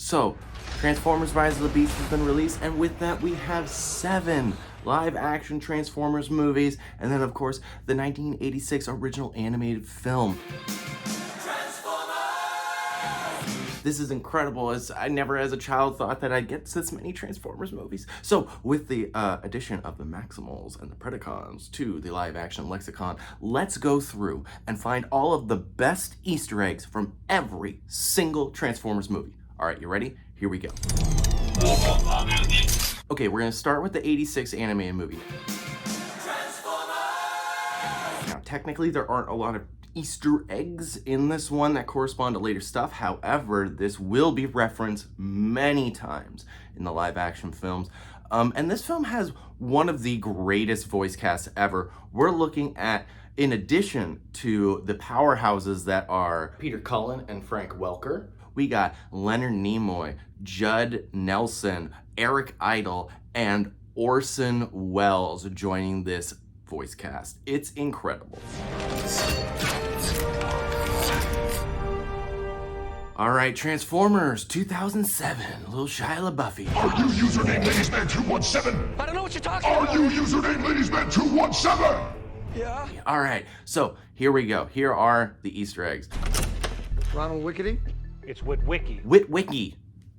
So, Transformers Rise of the Beast has been released, and with that we have 7 live-action Transformers movies, and then of course the 1986 original animated film. This is incredible, as I never as a child thought that I'd get this many Transformers movies. So with the addition of the Maximals and the Predacons to the live-action lexicon, let's go through and find all of the best Easter eggs from every single Transformers movie. All right, you ready? Here we go. Okay, we're gonna start with the 86 animated movie. Now, technically, there aren't a lot of Easter eggs in this one that correspond to later stuff. However, this will be referenced many times in the live action films. And this film has one of the greatest voice casts ever. We're looking at, in addition to the powerhouses that are Peter Cullen and Frank Welker, we got Leonard Nimoy, Judd Nelson, Eric Idle, and Orson Welles joining this voice cast. It's incredible. All right, Transformers 2007, little Shia LaBeouf. Are you username LadiesMan217? I don't know what you're talking about. Are you username LadiesMan217? Yeah. All right, so here we go. Here are the Easter eggs. Ronald Wickedy? It's Witwicky. Witwicky,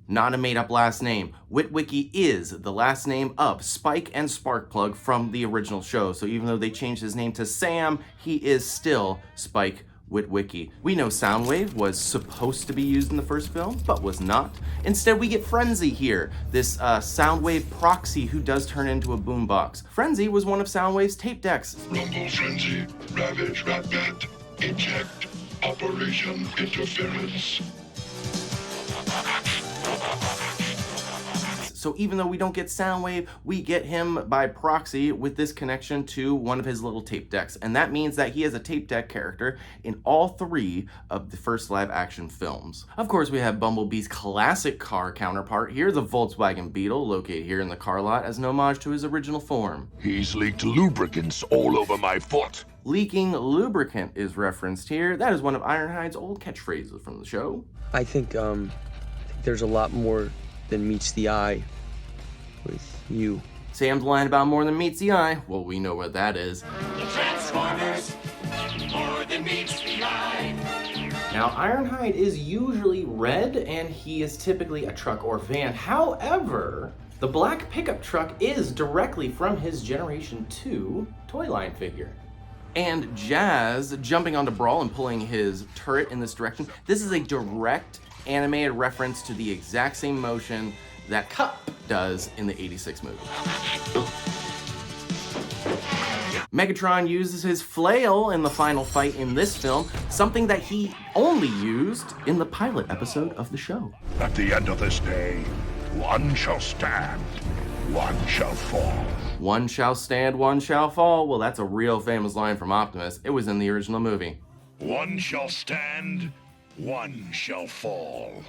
not a made-up last name. Witwicky is the last name of Spike and Sparkplug from the original show. So even though they changed his name to Sam, he is still Spike Witwicky. We know Soundwave was supposed to be used in the first film, but was not. Instead, we get Frenzy here, this Soundwave proxy who does turn into a boombox. Frenzy was one of Soundwave's tape decks. Rumble Frenzy, Ravage Ratbat, Eject, Operation Interference. So even though we don't get Soundwave, we get him by proxy with this connection to one of his little tape decks. And that means that he is a tape deck character in all 3 of the first live action films. Of course, we have Bumblebee's classic car counterpart here, the Volkswagen Beetle, located here in the car lot as an homage to his original form. He's leaked lubricants all over my foot. Leaking lubricant is referenced here. That is one of Ironhide's old catchphrases from the show. I think there's a lot more than meets the eye with you. Sam's line about more than meets the eye. Well, we know what that is. The Transformers, more than meets the eye. Now, Ironhide is usually red, and he is typically a truck or van. However, the black pickup truck is directly from his Generation 2 toy line figure. And Jazz jumping onto Brawl and pulling his turret in this direction. This is a direct animated reference to the exact same motion that Cup does in the 86 movie. Megatron uses his flail in the final fight in this film, something that he only used in the pilot episode of the show. At the end of this day, one shall stand, one shall fall. One shall stand, one shall fall. Well, that's a real famous line from Optimus. It was in the original movie. One shall stand, one shall fall.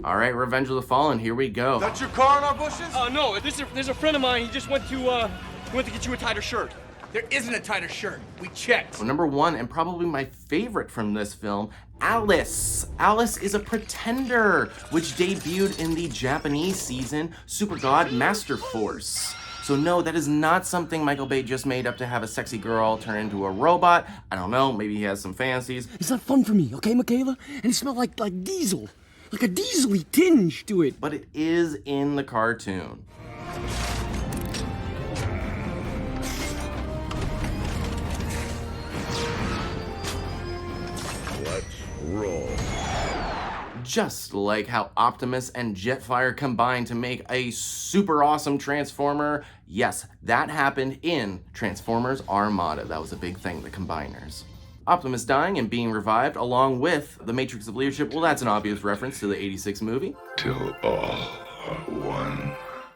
All right, Revenge of the Fallen, here we go. That's your car in our bushes? No, there's a friend of mine. He just went to get you a tighter shirt. There isn't a tighter shirt. We checked. Well, number 1, and probably my favorite from this film, Alice. Alice is a pretender, which debuted in the Japanese season Super God Master Force. So no, that is not something Michael Bay just made up to have a sexy girl turn into a robot. I don't know, maybe he has some fantasies. It's not fun for me, okay, Michaela? And it smelled like diesel. Like a diesel-y tinge to it. But it is in the cartoon. Let's roll. Just like how Optimus and Jetfire combined to make a super awesome Transformer. Yes, that happened in Transformers Armada. That was a big thing, the combiners. Optimus dying and being revived along with the Matrix of Leadership. Well, that's an obvious reference to the 86 movie. Till all are one.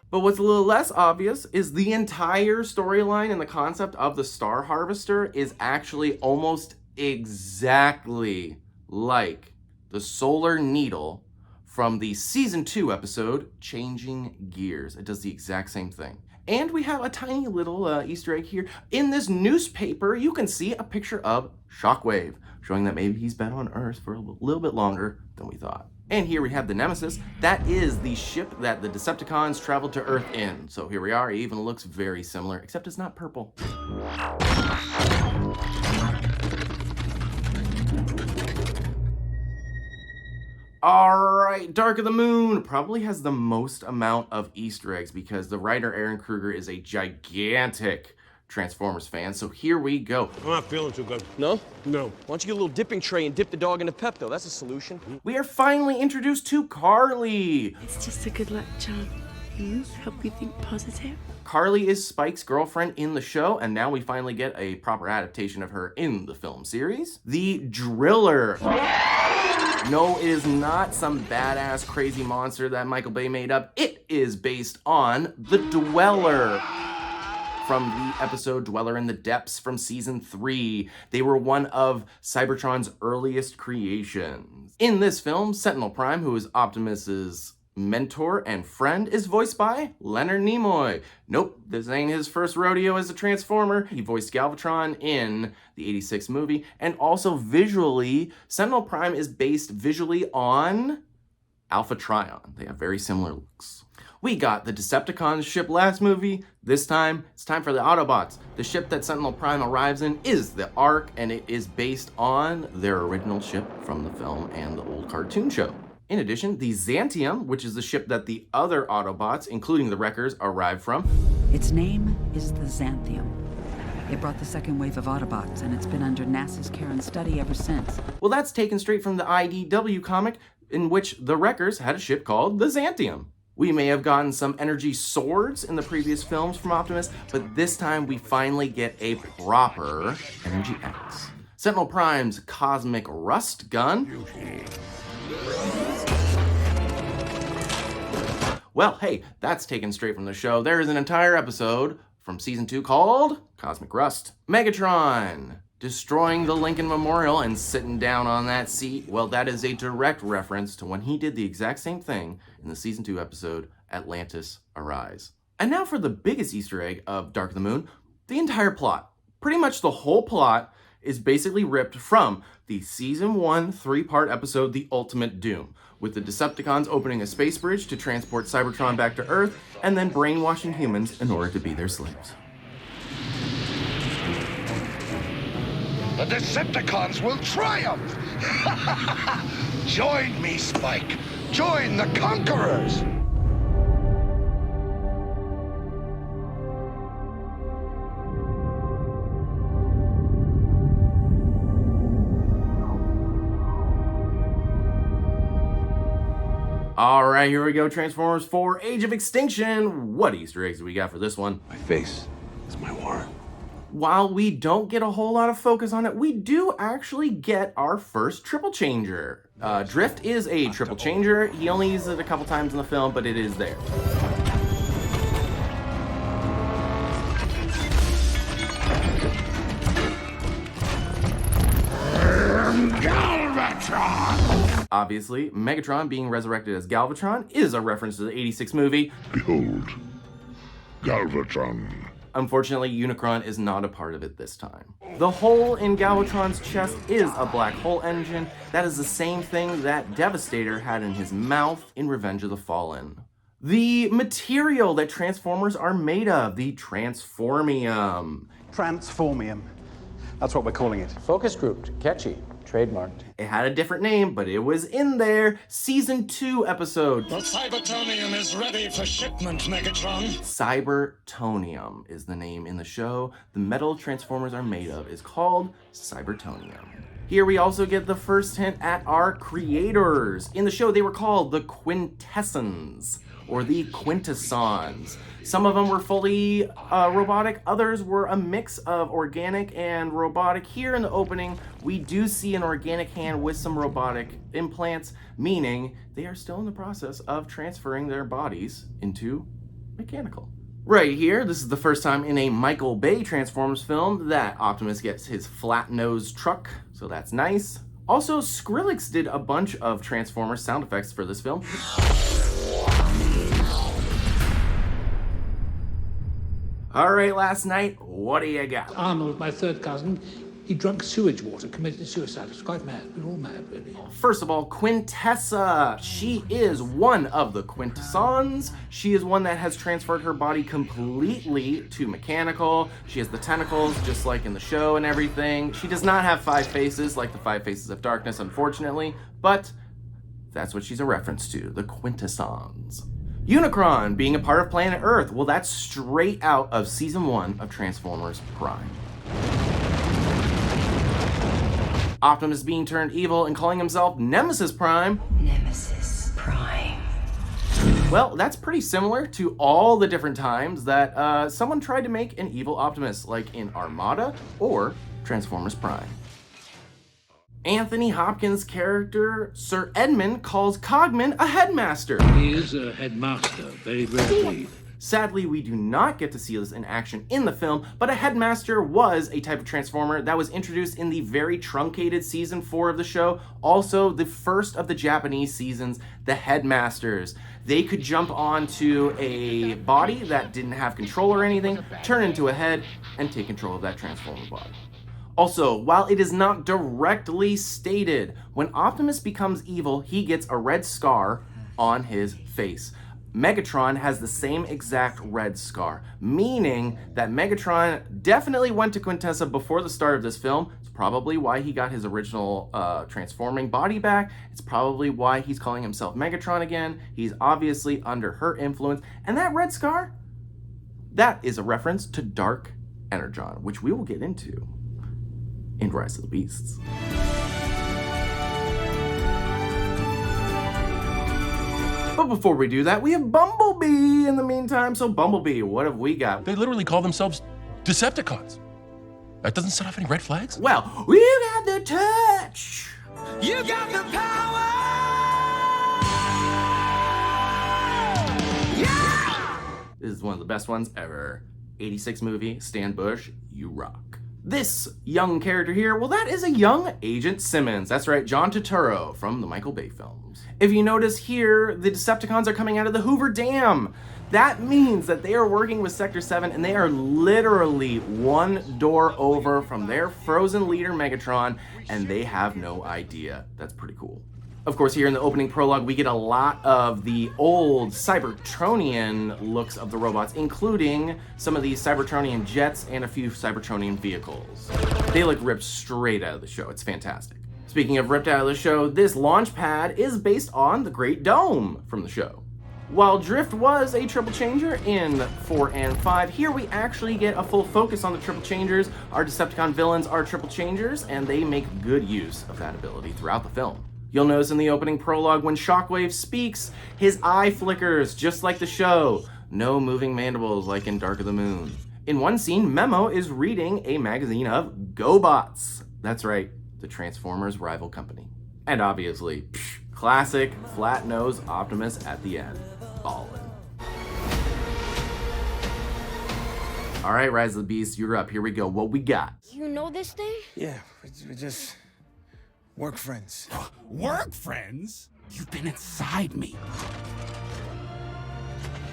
But what's a little less obvious is the entire storyline and the concept of the Star Harvester is actually almost exactly like the Solar Needle from the season 2 episode, Changing Gears. It does the exact same thing. And we have a tiny little Easter egg here. In this newspaper, you can see a picture of Shockwave, showing that maybe he's been on Earth for a little bit longer than we thought. And here we have the Nemesis. That is the ship that the Decepticons traveled to Earth in. So here we are. It even looks very similar, except it's not purple. Alright, Dark of the Moon probably has the most amount of Easter eggs because the writer Aaron Kruger is a gigantic Transformers fan. So here we go. I'm not feeling too good. No? No. Why don't you get a little dipping tray and dip the dog into Pepto? That's a solution. We are finally introduced to Carly. It's just a good luck charm. Help you think positive. Carly is Spike's girlfriend in the show, and now we finally get a proper adaptation of her in the film series. The Driller. No, it is not some badass crazy monster that Michael Bay made up. It is based on the Dweller from the episode Dweller in the Depths from season 3. They were one of Cybertron's earliest creations. In this film, Sentinel Prime, who is Optimus's mentor and friend, is voiced by Leonard Nimoy. Nope, this ain't his first rodeo as a Transformer. He voiced Galvatron in the '86 movie, and also visually, Sentinel Prime is based visually on Alpha Trion. They have very similar looks. We got the Decepticons ship last movie. This time, it's time for the Autobots. The ship that Sentinel Prime arrives in is the Ark, and it is based on their original ship from the film and the old cartoon show. In addition, the Xantium, which is the ship that the other Autobots, including the Wreckers, arrived from. Its name is the Xanthium. It brought the second wave of Autobots, and it's been under NASA's care and study ever since. Well, that's taken straight from the IDW comic, in which the Wreckers had a ship called the Xantium. We may have gotten some energy swords in the previous films from Optimus, but this time we finally get a proper Energy X. Sentinel Prime's Cosmic Rust Gun. Well, hey, that's taken straight from the show. There is an entire episode from season 2 called Cosmic Rust. Megatron destroying the Lincoln Memorial and sitting down on that seat. Well, that is a direct reference to when he did the exact same thing in the season 2 episode Atlantis Arise. And now for the biggest Easter egg of Dark of the Moon, the entire plot. Pretty much the whole plot is basically ripped from the season 1 3-part episode The Ultimate Doom, with the Decepticons opening a space bridge to transport Cybertron back to Earth and then brainwashing humans in order to be their slaves. The Decepticons will triumph! Join me, Spike! Join the conquerors! All right, here we go, Transformers 4 Age of Extinction. What Easter eggs do we got for this one? My face is my war. While we don't get a whole lot of focus on it, we do actually get our first triple changer. Drift is a triple changer. He only uses it a couple times in the film, but it is there. Galvatron! Obviously, Megatron being resurrected as Galvatron is a reference to the '86 movie. Behold, Galvatron. Unfortunately, Unicron is not a part of it this time. The hole in Galvatron's chest is a black hole engine. That is the same thing that Devastator had in his mouth in Revenge of the Fallen. The material that Transformers are made of, the Transformium. Transformium. That's what we're calling it. Focus grouped, catchy, trademarked. It had a different name, but it was in there. Season 2 episode. The Cybertonium is ready for shipment, Megatron. Cybertonium is the name in the show. The metal Transformers are made of is called Cybertonium. Here we also get the first hint at our creators. In the show, they were called the Quintessons, or the Quintessons. Some of them were fully robotic, others were a mix of organic and robotic. Here in the opening, we do see an organic hand with some robotic implants, meaning they are still in the process of transferring their bodies into mechanical. Right here, this is the first time in a Michael Bay Transformers film that Optimus gets his flat-nosed truck, so that's nice. Also, Skrillex did a bunch of Transformers sound effects for this film. All right, last night, what do you got? Arnold, my third cousin, he drank sewage water, committed suicide. It was quite mad. We were all mad, really. First of all, Quintessa. She is one of the Quintessons. She is one that has transferred her body completely to mechanical. She has the tentacles, just like in the show and everything. She does not have 5 faces like the 5 Faces of Darkness, unfortunately, but that's what she's a reference to, the Quintessons. Unicron being a part of Planet Earth. Well, that's straight out of Season 1 of Transformers Prime. Optimus being turned evil and calling himself Nemesis Prime. Nemesis Prime. Well, that's pretty similar to all the different times that someone tried to make an evil Optimus, like in Armada or Transformers Prime. Anthony Hopkins' character, Sir Edmund, calls Cogman a headmaster. He is a headmaster, very rare breed. Sadly, we do not get to see this in action in the film, but a headmaster was a type of Transformer that was introduced in the very truncated Season 4 of the show, also the first of the Japanese seasons, the headmasters. They could jump onto a body that didn't have control or anything, turn into a head, and take control of that Transformer body. Also, while it is not directly stated, when Optimus becomes evil, he gets a red scar on his face. Megatron has the same exact red scar, meaning that Megatron definitely went to Quintessa before the start of this film. It's probably why he got his original transforming body back. It's probably why he's calling himself Megatron again. He's obviously under her influence. And that red scar, that is a reference to Dark Energon, which we will get into in Rise of the Beasts. But before we do that, we have Bumblebee in the meantime. So Bumblebee, what have we got? They literally call themselves Decepticons. That doesn't set off any red flags? Well, we got the touch. You got the power. Yeah! This is one of the best ones ever. 86 movie, Stan Bush, you rock. This young character here, well, that is a young Agent Simmons. That's right, John Turturro from the Michael Bay films. If you notice here, the Decepticons are coming out of the Hoover Dam. That means that they are working with Sector 7 and they are literally one door over from their frozen leader Megatron, and they have no idea. That's pretty cool. Of course, here in the opening prologue, we get a lot of the old Cybertronian looks of the robots, including some of these Cybertronian jets and a few Cybertronian vehicles. They look ripped straight out of the show. It's fantastic. Speaking of ripped out of the show, this launch pad is based on the Great Dome from the show. While Drift was a triple changer in 4 and 5, here we actually get a full focus on the triple changers. Our Decepticon villains are triple changers, and they make good use of that ability throughout the film. You'll notice in the opening prologue when Shockwave speaks, his eye flickers just like the show. No moving mandibles like in Dark of the Moon. In one scene, Memo is reading a magazine of GoBots. That's right, the Transformers rival company. And obviously, classic flat nose Optimus at the end. Ballin'. All right, Rise of the Beasts, you're up. Here we go. What we got? You know this thing? Yeah, we're just work friends. Work friends? You've been inside me.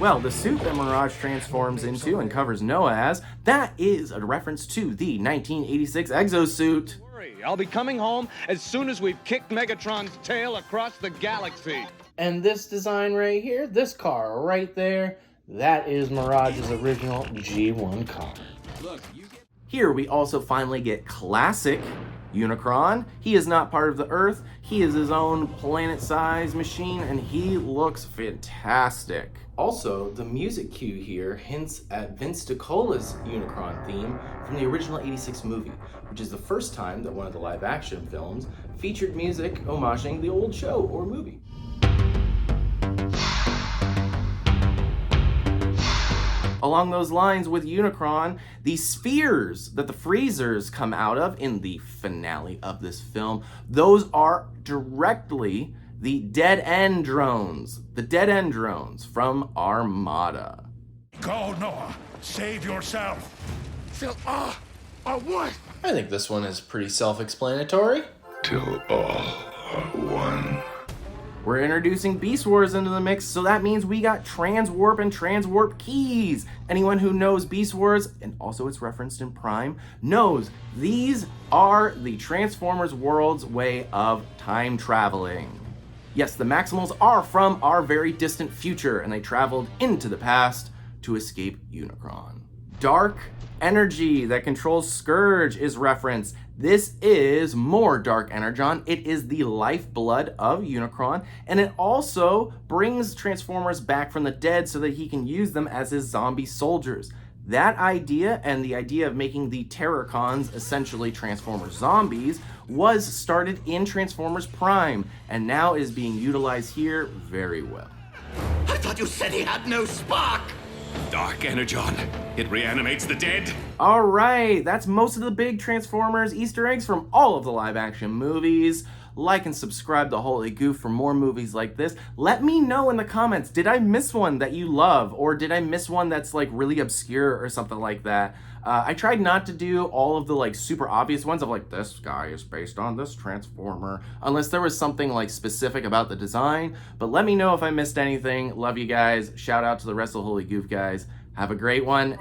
Well, the suit that Mirage transforms into and covers Noah as, that is a reference to the 1986 exosuit. I'll be coming home as soon as we've kicked Megatron's tail across the galaxy. And this design right here, this car right there, that is Mirage's original G1 car. Look, here we also finally get classic Unicron. He is not part of the Earth. He is his own planet-sized machine, and he looks fantastic. Also, the music cue here hints at Vince DiCola's Unicron theme from the original 86 movie, which is the first time that one of the live-action films featured music homaging the old show or movie. Along those lines with Unicron, the spheres that the Freezers come out of in the finale of this film, those are directly the Dead End drones. The Dead End drones from Armada. Go, Noah. Save yourself. Till what? I think this one is pretty self-explanatory. Till all are one. We're introducing Beast Wars into the mix, so that means we got Transwarp and Transwarp keys. Anyone who knows Beast Wars, and also it's referenced in Prime, knows these are the Transformers world's way of time traveling. Yes, the Maximals are from our very distant future, and they traveled into the past to escape Unicron. Dark energy that controls Scourge is referenced. This is more Dark Energon. It is the lifeblood of Unicron, and it also brings Transformers back from the dead so that he can use them as his zombie soldiers. That idea, and the idea of making the Terrorcons essentially Transformers zombies, was started in Transformers Prime, and now is being utilized here very well. I thought you said he had no spark! Dark Energon. It reanimates the dead. All right, that's most of the big Transformers Easter eggs from all of the live-action movies. Like and subscribe to Holy Goof for more movies like this. Let me know in the comments, did I miss one that you love? Or did I miss one that's like really obscure or something like that? I tried not to do all of the like super obvious ones of like, this guy is based on this Transformer, unless there was something like specific about the design. But let me know if I missed anything. Love you guys. Shout out to the rest of the Holy Goof guys. Have a great one.